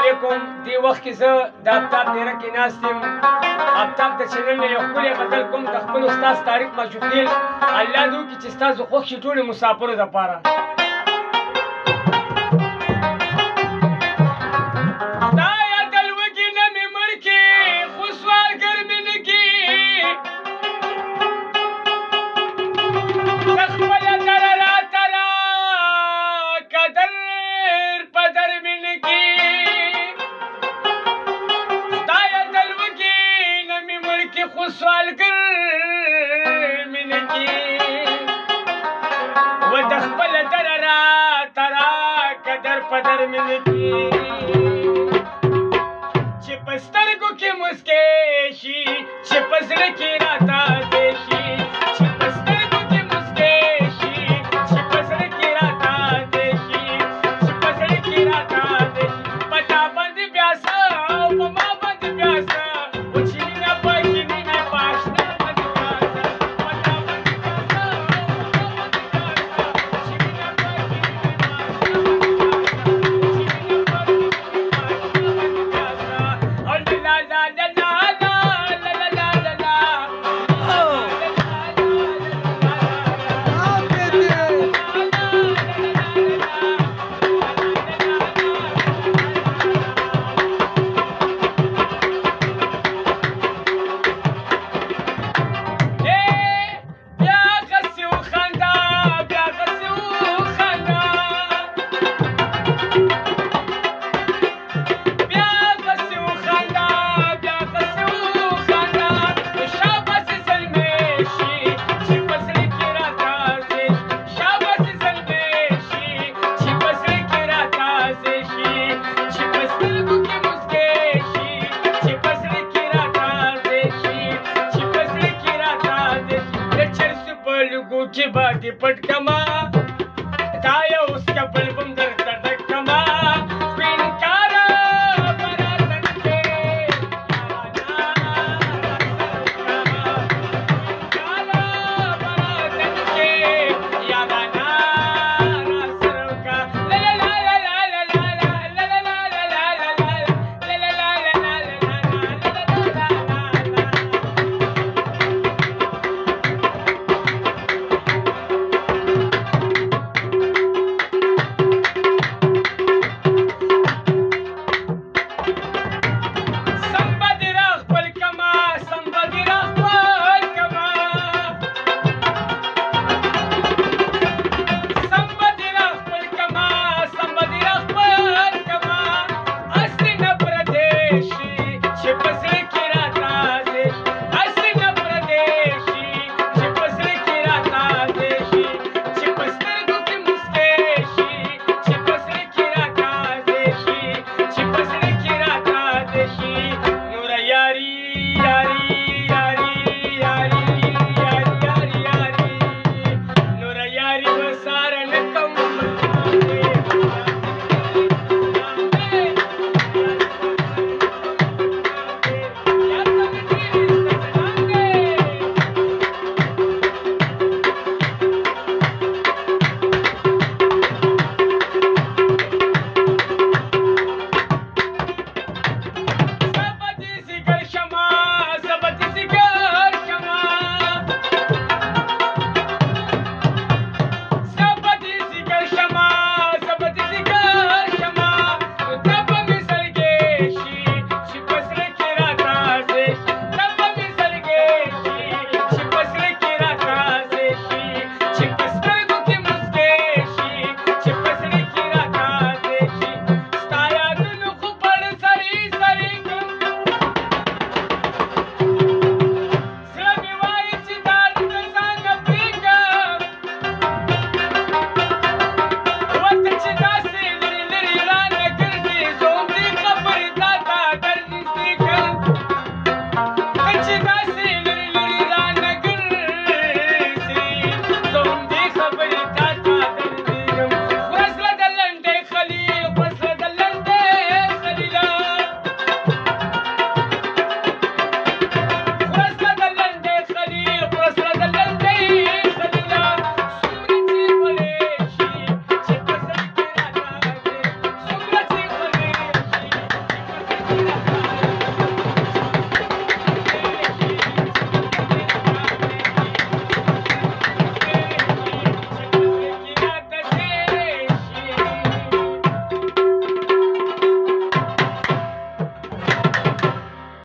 علیکم. دې وخت کې زه د آفتاب ډېره کې ناست یم. آفتاب د چینل نه یو ښکلی غزل کوم د خپل استاد طارق مشوخیل. الله دې وکړي چې ستاسو خوښ شي ټولو مسافرو دپاره. پدر منکی چې په سترګو کې مسکې شي چې په زړه کې راته ځای شي چې په سترګو کې مسکې شي چې په زړه کې راته ځای شي چې په زړه کې راته ځای شي په تا باندې بیا څه او په ما باندې بیا څه و چې مینه پکې نه وي په اشنا باندې بیا څه په تا باندې بیا څه او په ما باندې بیا څه چې مینه پکې نه وي په बाकी पट